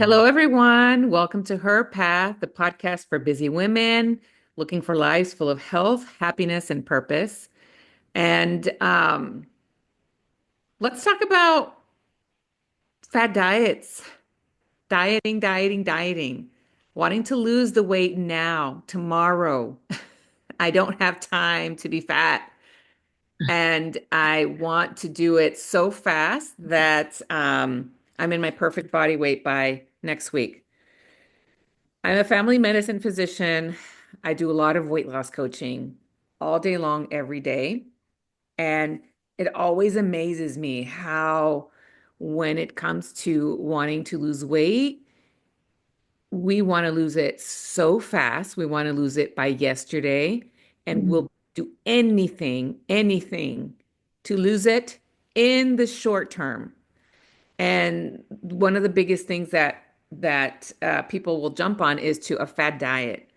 Hello, everyone. Welcome to Her Path, the podcast for busy women looking for lives full of health, happiness, and purpose. And let's talk about fad diets, dieting, wanting to lose the weight now, tomorrow. I don't have time to be fat. And I want to do it so fast that I'm in my perfect body weight by next week. I'm a family medicine physician. I do a lot of weight loss coaching all day long, every day. And it always amazes me how, when it comes to wanting to lose weight, we want to lose it so fast. We want to lose it by yesterday. And Mhm. we'll do anything to lose it in the short term. And one of the biggest things that people will jump on is to a fad diet.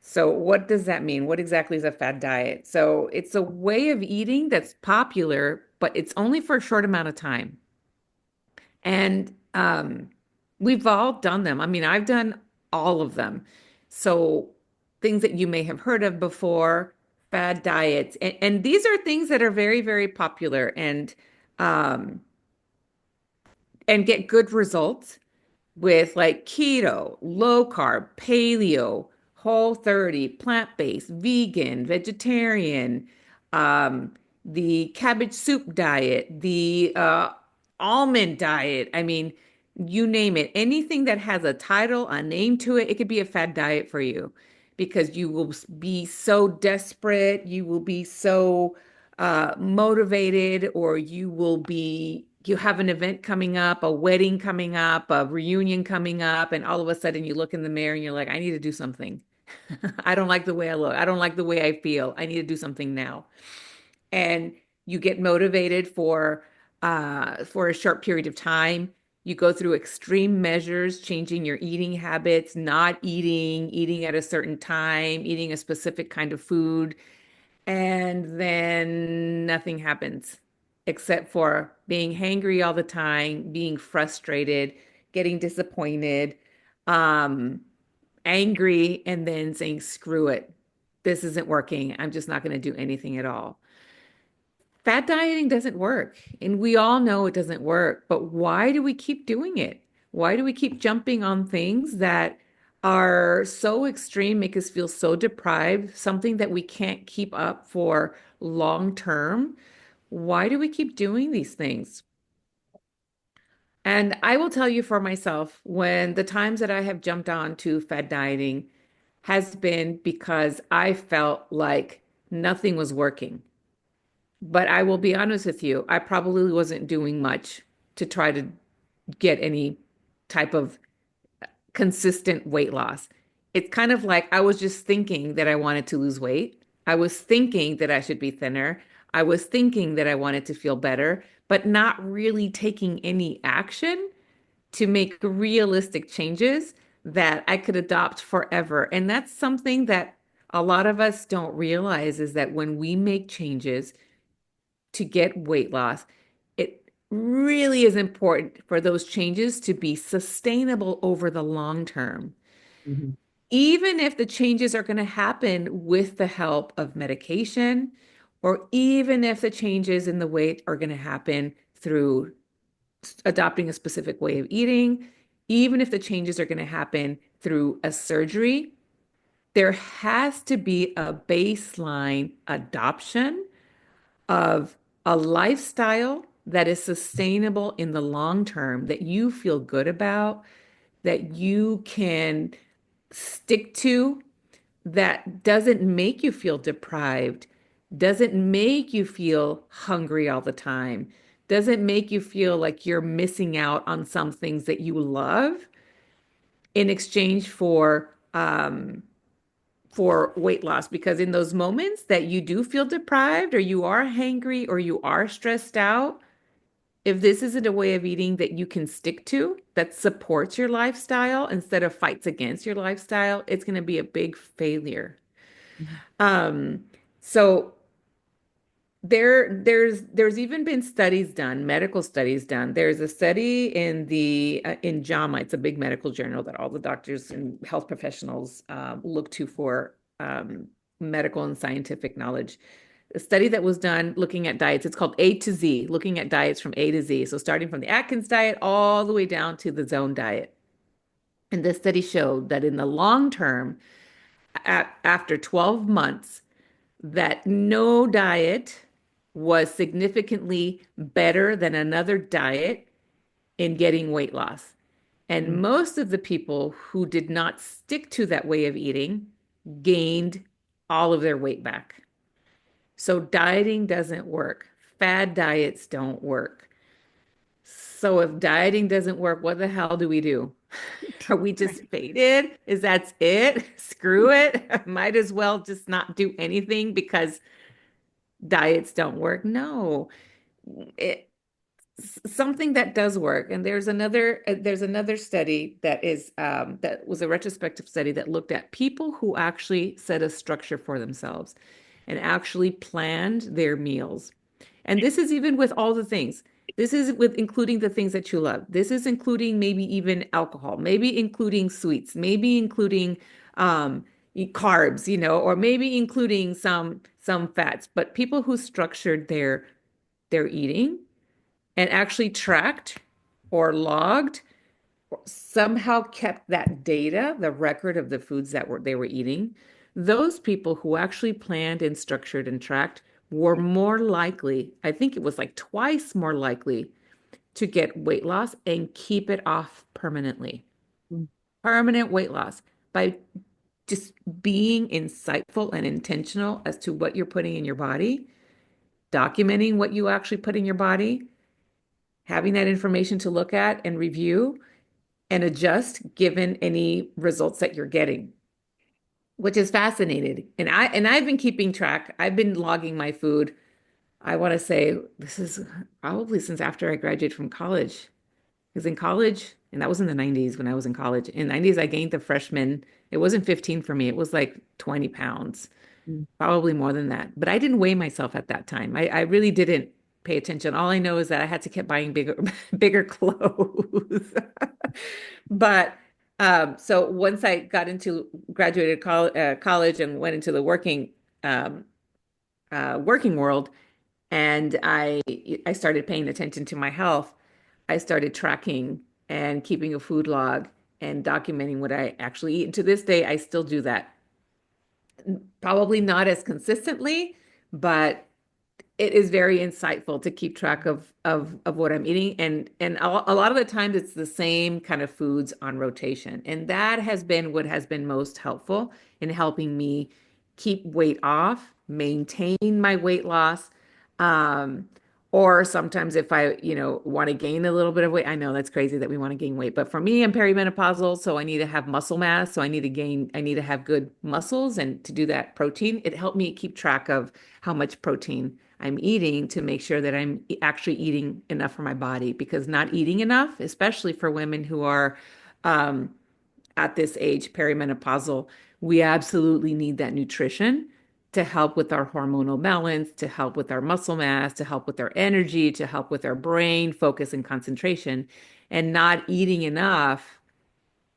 So, what does that mean? What exactly is a fad diet? So, it's a way of eating that's popular, but it's only for a short amount of time. And we've all done them. I mean, I've done all of them. So, things that you may have heard of before, fad diets. And these are things that are very popular um, and get good results with like keto, low carb, paleo, whole 30, plant-based, vegan, vegetarian, um, the cabbage soup diet, the almond diet. I mean, you name it. Anything that has a title, a name to it, it could be a fad diet for you because you will be so desperate, you will be so motivated, or you have an event coming up, a wedding coming up, a reunion coming up, and all of a sudden you look in the mirror and you're like, I need to do something. I don't like the way I look. I don't like the way I feel. I need to do something now. And you get motivated for a short period of time. You go through extreme measures, changing your eating habits, not eating at a certain time, eating a specific kind of food, and then nothing happens except for being hangry all the time, being frustrated, getting disappointed, um, angry, and then saying, screw it. This isn't working. I'm just not going to do anything at all. Fat dieting doesn't work, and we all know it doesn't work, but why do we keep doing it? Why do we keep jumping on things that are so extreme, make us feel so deprived, something that we can't keep up for long term? Why do we keep doing these things? And I will tell you for myself, when the times that I have jumped on to fad dieting has been because I felt like nothing was working. But I will be honest with you, I probably wasn't doing much to try to get any type of consistent weight loss. It's kind of like I was just thinking that I wanted to lose weight. I was thinking that I should be thinner. I was thinking that I wanted to feel better, but not really taking any action to make realistic changes that I could adopt forever. And that's something that a lot of us don't realize is that when we make changes, to get weight loss, it really is important for those changes to be sustainable over the long term. Mhm. Even if the changes are going to happen with the help of medication, or even if the changes in the weight are going to happen through adopting a specific way of eating, even if the changes are going to happen through a surgery, there has to be a baseline adoption of a lifestyle that is sustainable in the long term, that you feel good about, that you can stick to, that doesn't make you feel deprived, doesn't make you feel hungry all the time, doesn't make you feel like you're missing out on some things that you love in exchange for weight loss. Because in those moments that you do feel deprived, or you are hangry, or you are stressed out, if this isn't a way of eating that you can stick to, that supports your lifestyle instead of fights against your lifestyle, it's going to be a big failure. Mhm. Um, so There's even been studies done, medical studies done. There's a study in the in JAMA. It's a big medical journal that all the doctors and health professionals look to for medical and scientific knowledge. A study that was done looking at diets. It's called A to Z, looking at diets from A to Z. So starting from the Atkins diet all the way down to the Zone diet. And this study showed that in the long term, after 12 months, that no diet was significantly better than another diet in getting weight loss. And Mm. most of the people who did not stick to that way of eating gained all of their weight back. So dieting doesn't work. Fad diets don't work. So if dieting doesn't work, what the hell do we do? Are we just faded? Is that it? Screw it. Might as well just not do anything because diets don't work. No, it, something that does work. And there's another study that is that was a retrospective study that looked at people who actually set a structure for themselves and actually planned their meals. And this is even with all the things. This is with including the things that you love. This is including maybe even alcohol, maybe including sweets, maybe including um, carbs, or maybe including some fats. But people who structured their eating and actually tracked or logged or somehow kept that data, the record of the foods that they were eating, those people who actually planned and structured and tracked were more likely, I think it was like twice more likely to get weight loss and keep it off permanently. Mm. Permanent weight loss by just being insightful and intentional as to what you're putting in your body, documenting what you actually put in your body, having that information to look at and review and adjust given any results that you're getting, which is fascinating. And I've been keeping track. I've been logging my food. I want to say this is probably since after I graduated from college. Because in college, and that was in the 90s when I was in college. In the 90s, I gained the freshman. It wasn't 15 for me. It was like 20 pounds. Mm. Probably more than that. But I didn't weigh myself at that time. I really didn't pay attention. All I know is that I had to keep buying bigger, bigger clothes. But so once I got into graduated college and went into the um, working world, and I started paying attention to my health, I started tracking and keeping a food log and documenting what I actually eat. And to this day, I still do that. Probably not as consistently, but it is very insightful to keep track of what I'm eating, and a lot of the times it's the same kind of foods on rotation, and that has been what has been most helpful in helping me keep weight off, maintain my weight loss, um, or sometimes if I, want to gain a little bit of weight, I know that's crazy that we want to gain weight, but for me, I'm perimenopausal, so I need to have muscle mass, so I need to have good muscles, and to do that, protein, it helped me keep track of how much protein I'm eating to make sure that I'm actually eating enough for my body because not eating enough, especially for women who are um, at this age, perimenopausal, we absolutely need that nutrition to help with our hormonal balance, to help with our muscle mass, to help with our energy, to help with our brain focus and concentration. And not eating enough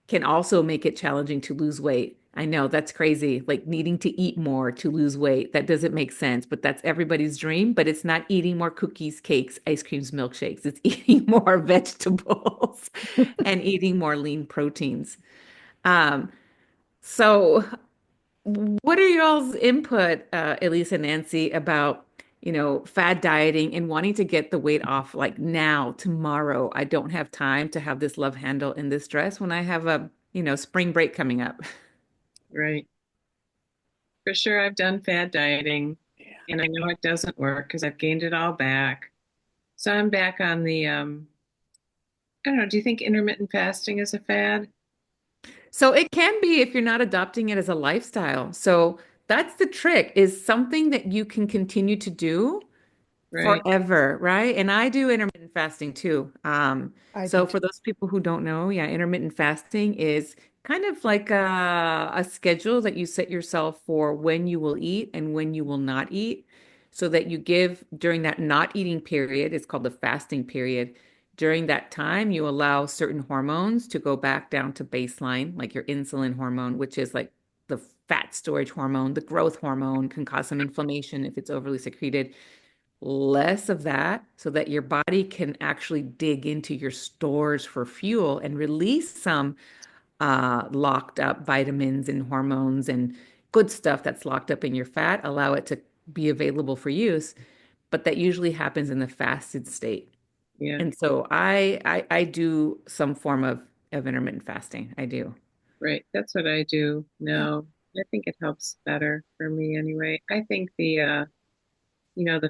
can also make it challenging to lose weight. I know that's crazy, like needing to eat more to lose weight. That doesn't make sense, but that's everybody's dream. But it's not eating more cookies, cakes, ice creams, milkshakes. It's eating more vegetables and eating more lean proteins. Um, so what are y'all's input, Elise and Nancy, about, fad dieting and wanting to get the weight off like now, tomorrow? I don't have time to have this love handle in this dress when I have a, spring break coming up. Right. For sure, I've done fad dieting and I know it doesn't work because I've gained it all back. So I'm back on the, I don't know, do you think intermittent fasting is a fad? So it can be if you're not adopting it as a lifestyle. So that's the trick, is something that you can continue to do Right. forever, right? And I do intermittent fasting too. I do So too. for those people who don't know, yeah, intermittent fasting is kind of like a schedule that you set yourself for when you will eat and when you will not eat. so that you give during that not eating period, it's called the fasting period. During that time, you allow certain hormones to go back down to baseline, like your insulin hormone, which is like the fat storage hormone, the growth hormone can cause some inflammation if it's overly secreted. Less of that so that your body can actually dig into your stores for fuel and release some locked up vitamins and hormones and good stuff that's locked up in your fat, allow it to be available for use. But that usually happens in the fasted state. Yeah, And so I do some form of intermittent fasting. I do. right. That's what I do Yeah. now. I think it helps better for me anyway. I think the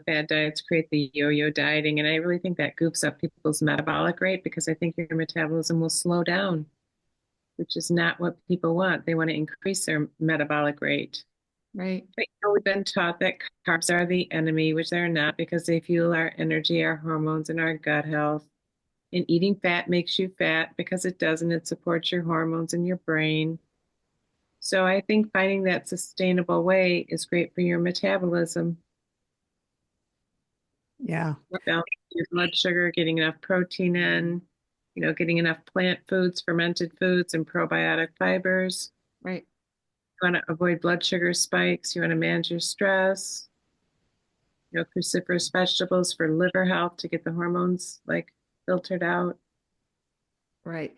fad diets create the yo-yo dieting, and I really think that goofs up people's metabolic rate because I think your metabolism will slow down, which is not what people want. They want to increase their metabolic rate. Right. But we've been taught that carbs are the enemy, which they're not because they fuel our energy, our hormones, and our gut health. And eating fat makes you fat because it doesn't. It supports your hormones in your brain. So I think finding that sustainable way is great for your metabolism. Yeah. Balancing your blood sugar, getting enough protein in, getting enough plant foods, fermented foods, and probiotic fibers. Right. You want to avoid blood sugar spikes. You want to manage your stress. Cruciferous vegetables for liver health to get the hormones like filtered out. Right.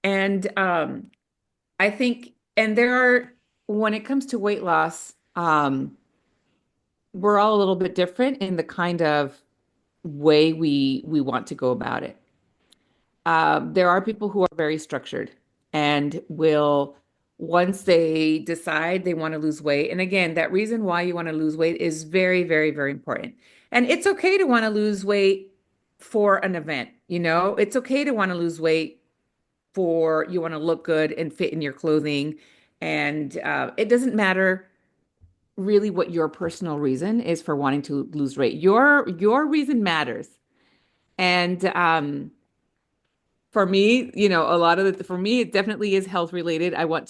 And I think, and there are, when it comes to weight loss, we're all a little bit different in the kind of way we want to go about it. There are people who are very structured and will, once they decide they want to lose weight, and again, that reason why you want to lose weight is very, very, very important. And it's okay to want to lose weight for an event, it's okay to want to lose weight for you want to look good and fit in your clothing. And it doesn't matter really what your personal reason is for wanting to lose weight. Your reason matters. And for me, a lot of for me, it definitely is health related. I love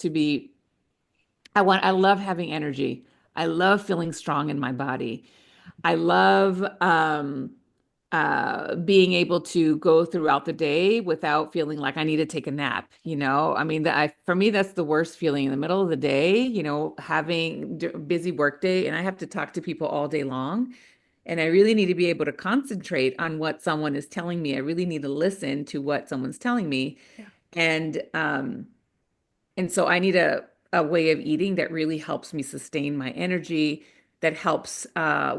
having energy. I love feeling strong in my body. I love being able to go throughout the day without feeling like I need to take a nap. I mean, for me, that's the worst feeling in the middle of the day, having a busy work day and I have to talk to people all day long. And I really need to be able to concentrate on what someone is telling me. I really need to listen to what someone's telling me. Yeah. And so I need a way of eating that really helps me sustain my energy, that helps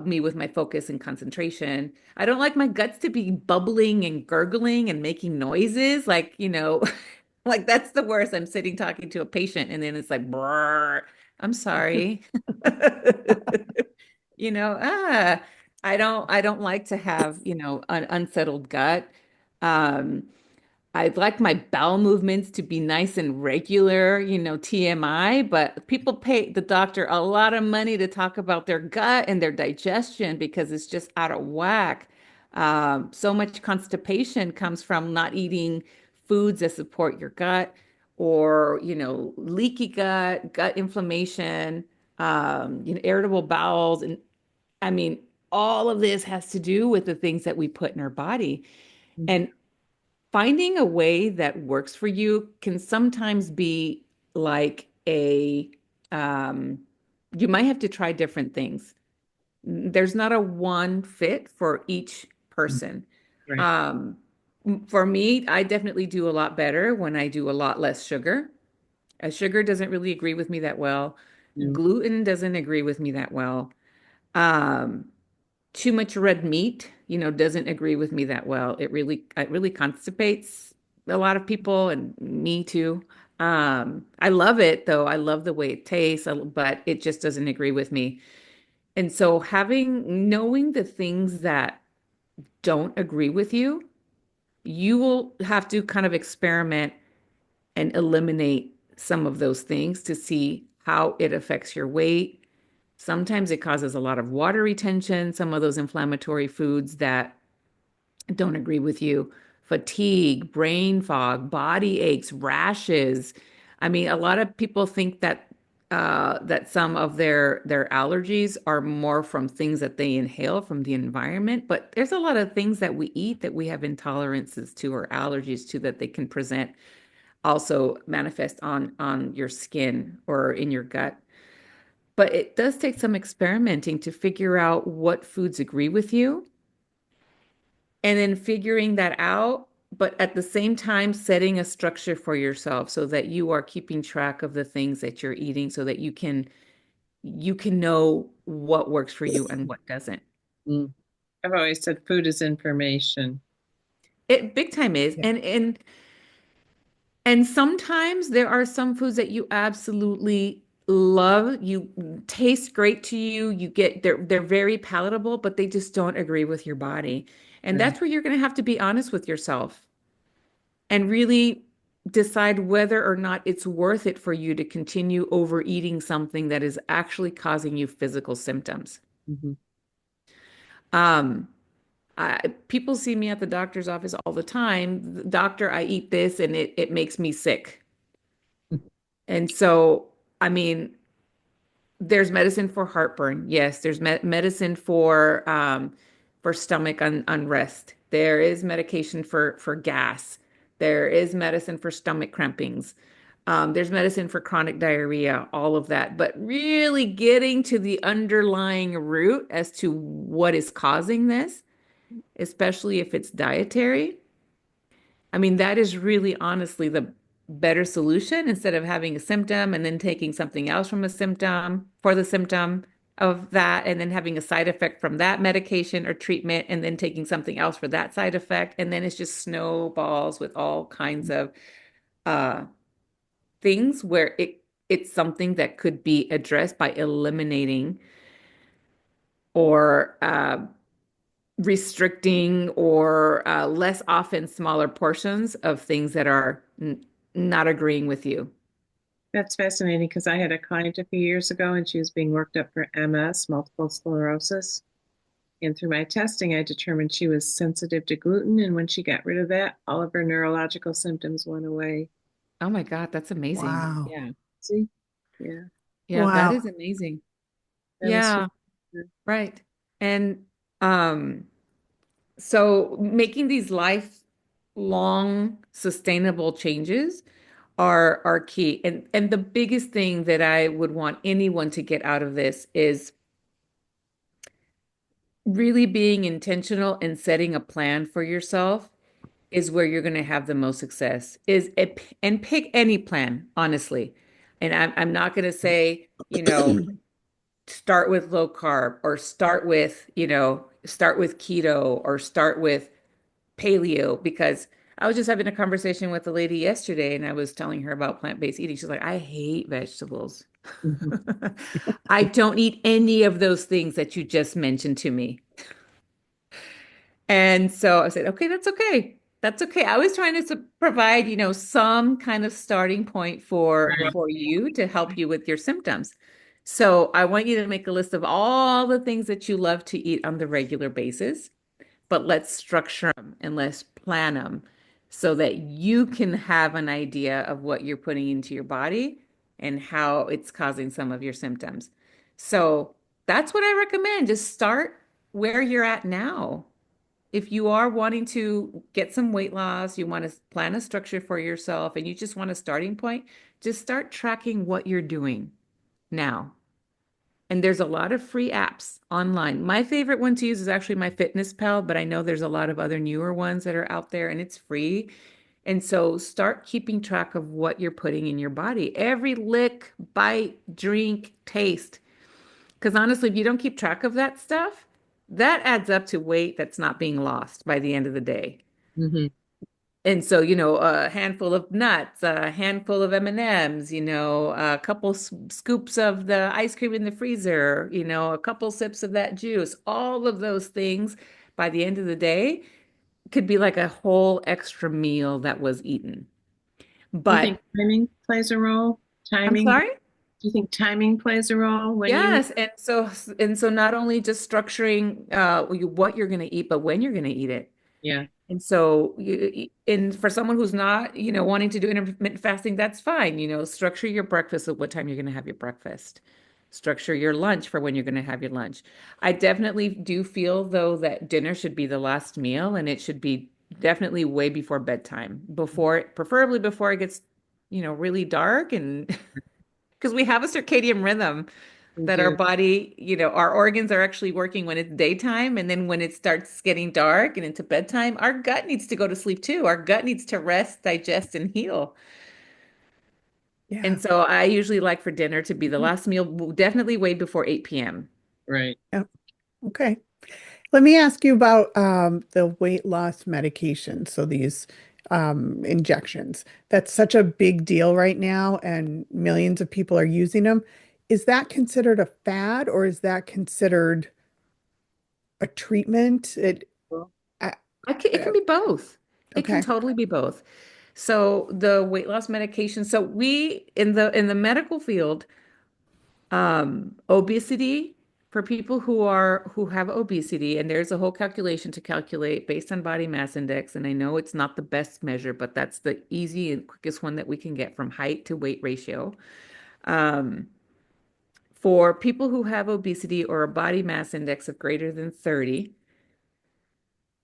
me with my focus and concentration. I don't like my guts to be bubbling and gurgling and making noises like, like that's the worst. I'm sitting talking to a patient and then it's like, brrr, I'm sorry. You know, ah, I don't like to have, an unsettled gut. Um, I'd like my bowel movements to be nice and regular, TMI, but people pay the doctor a lot of money to talk about their gut and their digestion because it's just out of whack. So much constipation comes from not eating foods that support your gut or, leaky gut, gut inflammation, irritable bowels. And I mean, all of this has to do with the things that we put in our body. And finding a way that works for you can sometimes be like um, you might have to try different things. There's not a one fit for each person. Right. Um, for me, I definitely do a lot better when I do a lot less sugar. Sugar doesn't really agree with me that well. No. Gluten doesn't agree with me that well. Um, Too much red meat, doesn't agree with me that well. It really constipates a lot of people and me too. I love it though. I love the way it tastes, but it just doesn't agree with me. And so knowing the things that don't agree with you, you will have to kind of experiment and eliminate some of those things to see how it affects your weight. Sometimes it causes a lot of water retention, some of those inflammatory foods that don't agree with you, fatigue, brain fog, body aches, rashes. I mean, a lot of people think that that some of their allergies are more from things that they inhale from the environment, but there's a lot of things that we eat that we have intolerances to or allergies to that they can present also manifest on your skin or in your gut. But it does take some experimenting to figure out what foods agree with you and then figuring that out, but at the same time setting a structure for yourself so that you are keeping track of the things that you're eating so that you can know what works for you and what doesn't. Mm. I've always said food is information. It big time is. Yeah. And sometimes there are some foods that you absolutely love. You taste great to you. They're very palatable, but they just don't agree with your body. And Right. that's where you're going to have to be honest with yourself and really decide whether or not it's worth it for you to continue overeating something that is actually causing you physical symptoms. Mhm. Um, People see me at the doctor's office all the time. Doctor, I eat this and it makes me sick. And so, I mean, there's medicine for heartburn. Yes, there's medicine for stomach unrest. There is medication for gas. There is medicine for stomach crampings. There's medicine for chronic diarrhea, all of that. But really getting to the underlying root as to what is causing this, especially if it's dietary, I mean, that is really honestly the better solution instead of having a symptom and then taking something else from a symptom for the symptom of that, and then having a side effect from that medication or treatment, and then taking something else for that side effect. And then it's just snowballs with all kinds of uh, things where it's something that could be addressed by eliminating or restricting or less often smaller portions of things that are n not agreeing with you. That's fascinating because I had a client a few years ago and she was being worked up for MS, multiple sclerosis. And through my testing, I determined she was sensitive to gluten. And when she got rid of that, all of her neurological symptoms went away. Oh my God, that's amazing. Wow. Yeah. See? Yeah, Yeah, that is Wow. amazing. that was Yeah, right. And um, so making these lifelong sustainable changes are key. And the biggest thing that I would want anyone to get out of this is really being intentional and setting a plan for yourself is where you're going to have the most success and pick any plan, honestly. And I'm not going to say, start with low carb or start with keto or start with paleo because I was just having a conversation with a lady yesterday and I was telling her about plant-based eating. She's like, I hate vegetables. Mhm. I don't eat any of those things that you just mentioned to me. And so I said, okay, that's okay. That's okay. I was trying to provide, some kind of starting point for Right. for you to help you with your symptoms. So I want you to make a list of all the things that you love to eat on the regular basis, but let's structure them and let's plan them so that you can have an idea of what you're putting into your body and how it's causing some of your symptoms. So that's what I recommend. Just start where you're at now. If you are wanting to get some weight loss, you want to plan a structure for yourself, and you just want a starting point, just start tracking what you're doing now. And there's a lot of free apps online. My favorite one to use is actually my Fitness Pal, but I know there's a lot of other newer ones that are out there and it's free. And so start keeping track of what you're putting in your body. Every lick, bite, drink, taste. Because honestly, if you don't keep track of that stuff, that adds up to weight that's not being lost by the end of the day. Mhm. And so, a handful of nuts, a handful of M&Ms, a couple scoops of the ice cream in the freezer, a couple sips of that juice, all of those things by the end of the day could be like a whole extra meal that was eaten. Do you But think timing plays a role? I'm Timing? sorry? Do you think timing plays a role when you eat? Yes, and so not only just structuring what you're going to eat, but when you're going to eat it. Yeah. And so, and for someone who's not, wanting to do intermittent fasting, that's fine. Structure your breakfast at what time you're going to have your breakfast. Structure your lunch for when you're going to have your lunch. I definitely do feel, though, that dinner should be the last meal and it should be definitely way before bedtime, preferably before it gets, really dark. And because we have a circadian rhythm We that our do. body, our organs are actually working when it's daytime. And then when it starts getting dark and into bedtime, our gut needs to go to sleep too. Our gut needs to rest, digest, and heal. And Yeah. so I usually like for dinner to be the last meal, definitely way before 8 p.m. Right. Yeah. Okay. Let me ask you about the weight loss medication. So these injections. That's such a big deal right now, and millions of people are using them. Is that considered a fad or is that considered a treatment? Well, I, It can be both. It can okay. totally be both. So the weight loss medication, so we in the medical field, obesity for people who have obesity, and there's a whole calculation to calculate based on body mass index. And I know it's not the best measure, but that's the easy and quickest one that we can get from height to weight ratio. Um, for people who have obesity or a body mass index of greater than 30,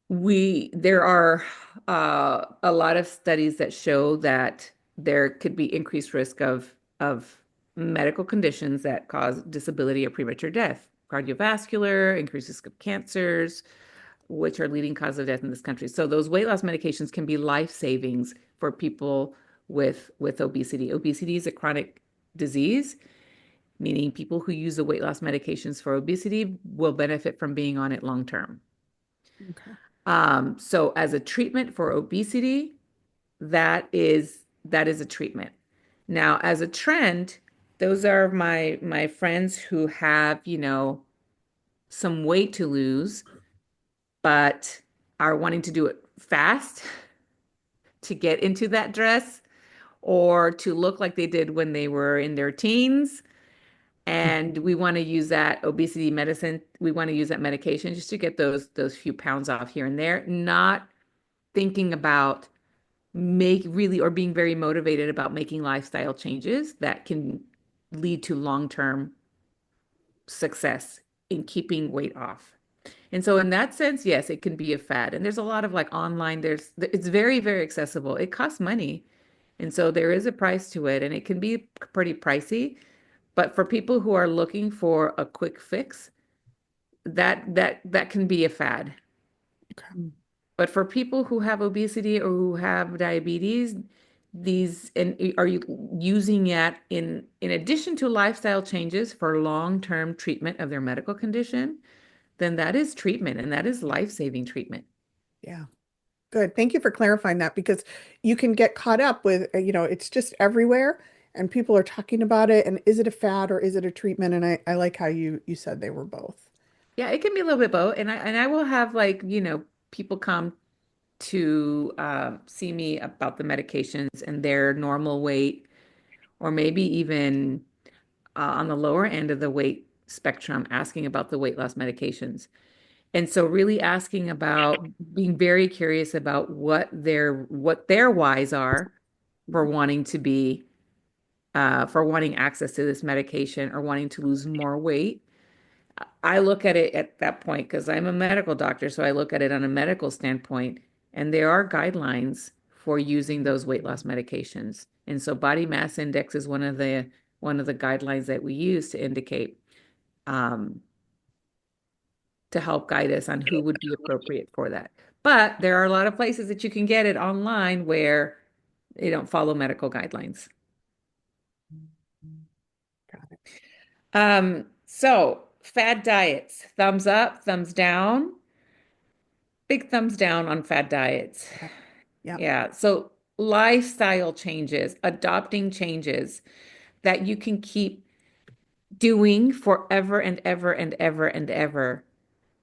there are a lot of studies that show that there could be increased risk of medical conditions that cause disability or premature death, cardiovascular, increased risk of cancers, which are leading cause of death in this country. So those weight loss medications can be life savings for people with obesity. Obesity is a chronic disease, meaning people who use the weight loss medications for obesity will benefit from being on it long term. Okay. So as a treatment for obesity, that is a treatment. Now, as a trend, those are my friends who have, some weight to lose, but are wanting to do it fast to get into that dress or to look like they did when they were in their teens. And we want to use that obesity medicine. We want to use that medication just to get those few pounds off here and there, not thinking about make really or being very motivated about making lifestyle changes that can lead to long-term success in keeping weight off. And so in that sense, yes, it can be a fad. And there's a lot of like online, it's very, very accessible. It costs money. And so there is a price to it and it can be pretty pricey. But for people who are looking for a quick fix, that can be a fad. Okay. But for people who have obesity or who have diabetes, these and are you using it in addition to lifestyle changes for long-term treatment of their medical condition, then that is treatment and that is life-saving treatment. Yeah. Good. Thank you for clarifying that because you can get caught up with, it's just everywhere and people are talking about it. And is it a fad or is it a treatment? And I like how you said they were both. Yeah, it can be a little bit both. And I will have like, people come to see me about the medications and their normal weight, or maybe even on the lower end of the weight spectrum, asking about the weight loss medications. And so really asking about being very curious about what their whys are for wanting to be for wanting access to this medication or wanting to lose more weight. I look at it at that point because I'm a medical doctor, so I look at it on a medical standpoint, and there are guidelines for using those weight loss medications. And so body mass index is one of the guidelines that we use to indicate um, to help guide us on who would be appropriate for that. But there are a lot of places that you can get it online where they don't follow medical guidelines. Got it. So fad diets, thumbs up, thumbs down. Big thumbs down on fad diets. Yep. Yep. Yeah. So lifestyle changes, adopting changes that you can keep doing forever and ever and ever and ever.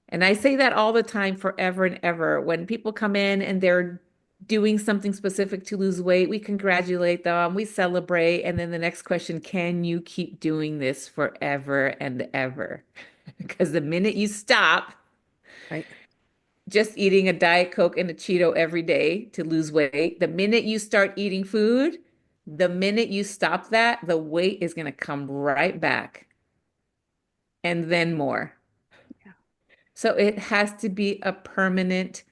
And I say that all the time, forever and ever. When people come in and they're doing something specific to lose weight, we congratulate them, we celebrate. And then the next question, can you keep doing this forever and ever? Because the minute you stop, Right. just eating a Diet Coke and a Cheeto every day to lose weight. The minute you start eating food, the minute you stop that, the weight is going to come right back and then more. So it has to be a permanent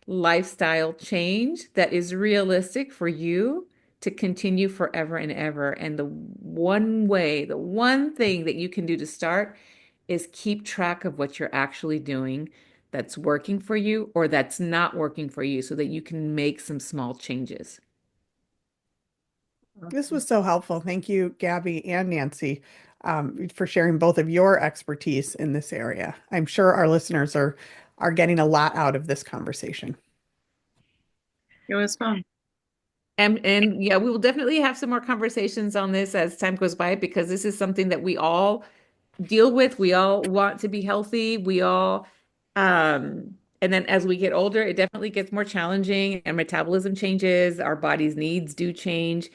lifestyle change that is realistic for you to continue forever and ever. And the one way, the one thing that you can do to start is keep track of what you're actually doing that's working for you or that's not working for you so that you can make some small changes. This was so helpful. Thank you, Gabby and Nancy, for sharing both of your expertise in this area. I'm sure our listeners are getting a lot out of this conversation. It was fun. And yeah, we will definitely have some more conversations on this as time goes by because this is something that we all deal with. We all want to be healthy. We all, and then as we get older, it definitely gets more challenging and metabolism changes. Our body's needs do change.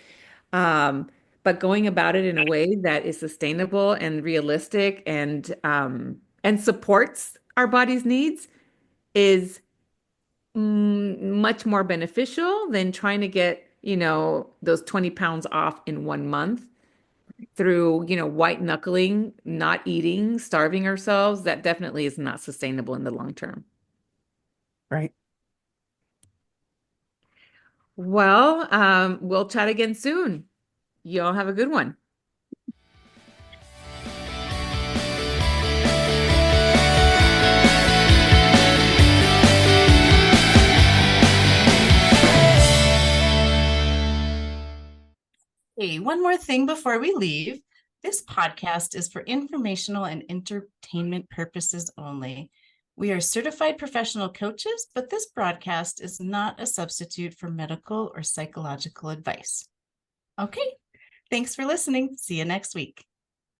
Um, but going about it in a way that is sustainable and realistic and supports our body's needs is much more beneficial than trying to get, those 20 pounds off in 1 month through, white knuckling, not eating, starving ourselves. That definitely is not sustainable in the long term. Right. Well, we'll chat again soon. Y'all have a good one. Hey, one more thing before we leave. This podcast is for informational and entertainment purposes only. We are certified professional coaches, but this broadcast is not a substitute for medical or psychological advice. Okay, thanks for listening. See you next week.